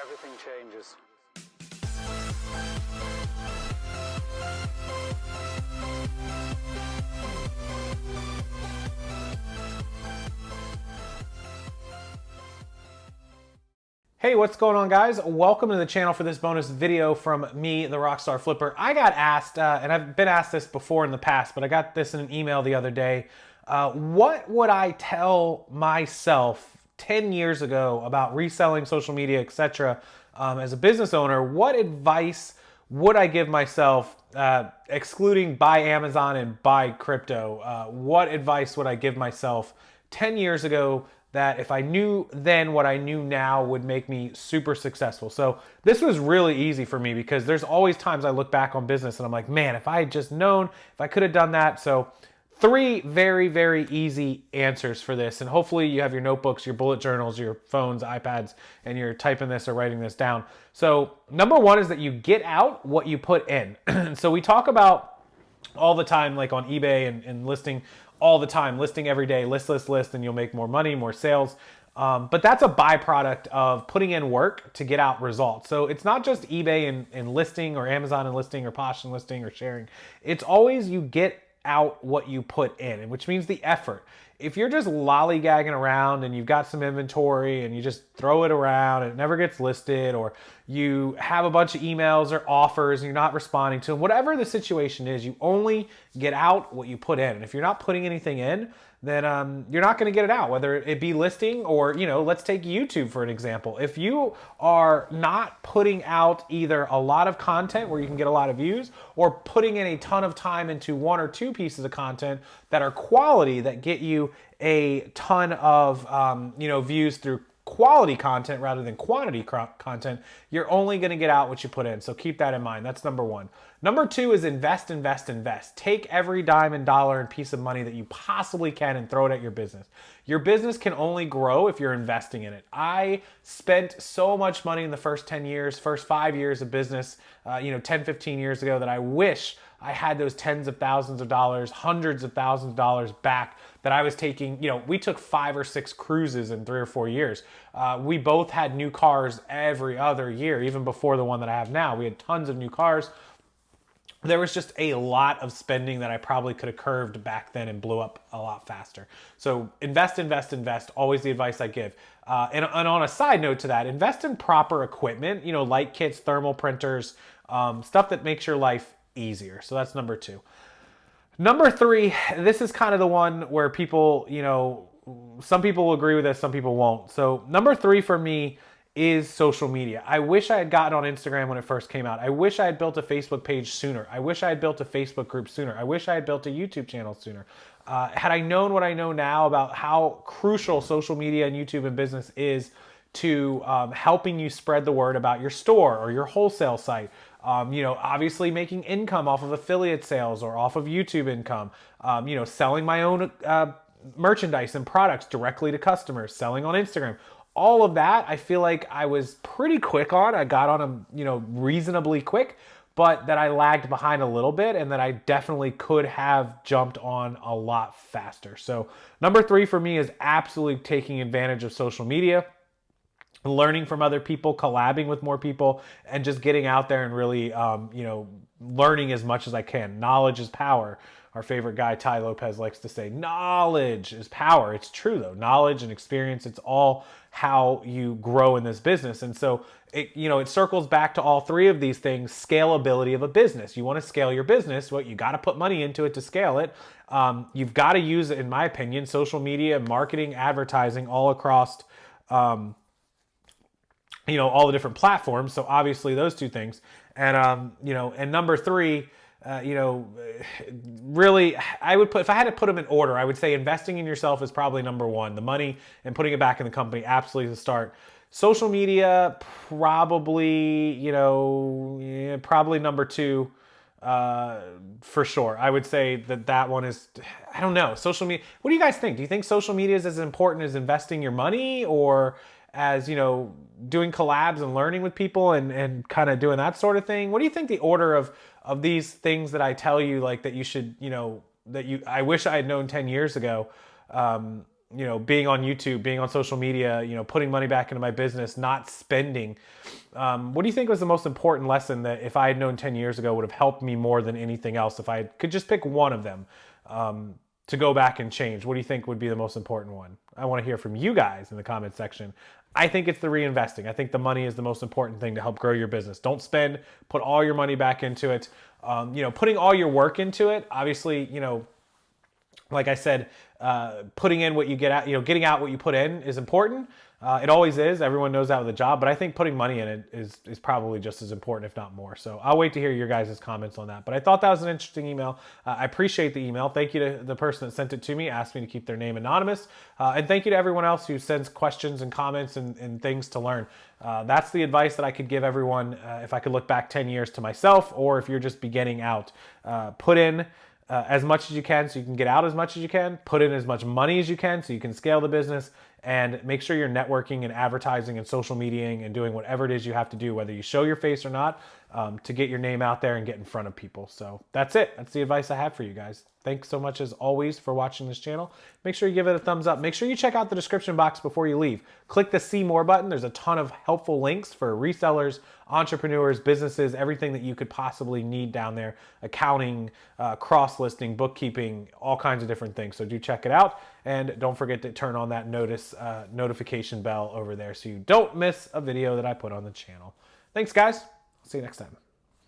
everything changes. Hey, what's going on, guys? Welcome to the channel for this bonus video from me, the Rockstarflipper. I got asked, and I've been asked this before in the past, but I got this in an email the other day. What would I tell myself 10 years ago about reselling, social media, etc. As a business owner? What advice would I give myself, excluding buy Amazon and buy crypto? What advice would I give myself 10 years ago that if I knew then what I knew now would make me super successful? So this was really easy for me because there's always times I look back on business and I'm like, man, if I had just known, if I could have done that. So 3 very, very easy answers for this. And hopefully you have your notebooks, your bullet journals, your phones, iPads, and you're typing this or writing this down. So number 1 is that you get out what you put in. So we talk about all the time, like on eBay and listing all the time, listing every day, list, and you'll make more money, more sales. But that's a byproduct of putting in work to get out results. So it's not just eBay and listing, or Amazon and listing, or Posh and listing, or sharing. It's always you get out what you put in, and which means the effort. If you're just lollygagging around and you've got some inventory and you just throw it around and it never gets listed, or you have a bunch of emails or offers and you're not responding to them, whatever the situation is, you only get out what you put in. And if you're not putting anything in, then you're not going to get it out, whether it be listing or, let's take YouTube for an example. If you are not putting out either a lot of content where you can get a lot of views, or putting in a ton of time into 1 or 2 pieces of content that are quality, that get you a ton of views through quality content rather than quantity content, you're only going to get out what you put in. So keep that in mind. That's number 1. Number 2 is invest. Take every dime and dollar and piece of money that you possibly can and throw it at your business. Your business can only grow if you're investing in it. I spent so much money in the first 10 years, first 5 years of business, 10, 15 years ago, that I wish I had those tens of thousands of dollars, hundreds of thousands of dollars back that I was taking. We took 5 or 6 cruises in 3 or 4 years. We both had new cars every other year, even before the one that I have now. We had tons of new cars. There was just a lot of spending that I probably could have curved back then and blew up a lot faster. So invest, always the advice I give. And on a side note to that, invest in proper equipment, light kits, thermal printers, stuff that makes your life easier. So that's number 2. Number 3, this is kind of the one where people, some people will agree with this, some people won't. So number 3 for me is social media. I wish I had gotten on Instagram when it first came out. I wish I had built a Facebook page sooner. I wish I had built a Facebook group sooner. I wish I had built a YouTube channel sooner. Had I known what I know now about how crucial social media and YouTube and business is to helping you spread the word about your store or your wholesale site, obviously making income off of affiliate sales or off of YouTube income, selling my own merchandise and products directly to customers, selling on Instagram. All of that, I feel like I was pretty quick on. I got on them, reasonably quick, but that I lagged behind a little bit, and that I definitely could have jumped on a lot faster. So number 3 for me is absolutely taking advantage of social media, learning from other people, collabing with more people, and just getting out there and really, learning as much as I can. Knowledge is power. Our favorite guy, Ty Lopez, likes to say, knowledge is power. It's true, though. Knowledge and experience, it's all how you grow in this business. And so it circles back to all 3 of these things. Scalability of a business. You want to scale your business, well, you got to put money into it to scale it. You've got to use, in my opinion, social media, marketing, advertising all across all the different platforms. So obviously those 2 things. And and number 3, really, I would put, if I had to put them in order, I would say investing in yourself is probably number 1. The money and putting it back in the company, absolutely the start. Social media, probably, probably number 2, for sure. I would say that one is, I don't know, social media. What do you guys think? Do you think social media is as important as investing your money, or as, doing collabs and learning with people and kind of doing that sort of thing? What do you think the order of these things that I tell you, like, that you should, I wish I had known 10 years ago, being on YouTube, being on social media, putting money back into my business, not spending. What do you think was the most important lesson that if I had known 10 years ago would have helped me more than anything else? If I could just pick one of them to go back and change, what do you think would be the most important one? I want to hear from you guys in the comment section. I think it's the reinvesting. I think the money is the most important thing to help grow your business. Don't spend, put all your money back into it. Putting all your work into it, obviously, like I said, putting in what you get out, getting out what you put in is important. It always is. Everyone knows that with a job, but I think putting money in it is probably just as important, if not more. So I'll wait to hear your guys' comments on that. But I thought that was an interesting email. I appreciate the email. Thank you to the person that sent it to me, asked me to keep their name anonymous. And thank you to everyone else who sends questions and comments and things to learn. That's the advice that I could give everyone if I could look back 10 years to myself, or if you're just beginning out. Put in as much as you can so you can get out as much as you can. Put in as much money as you can so you can scale the business, and make sure you're networking and advertising and social mediaing and doing whatever it is you have to do, whether you show your face or not, to get your name out there and get in front of people. So that's it. That's the advice I have for you guys. Thanks so much as always for watching this channel. Make sure you give it a thumbs up. Make sure you check out the description box before you leave. Click the see more button. There's a ton of helpful links for resellers, entrepreneurs, businesses, everything that you could possibly need down there. Accounting, cross-listing, bookkeeping, all kinds of different things. So do check it out. And don't forget to turn on that notification bell over there so you don't miss a video that I put on the channel. Thanks, guys. See you next time.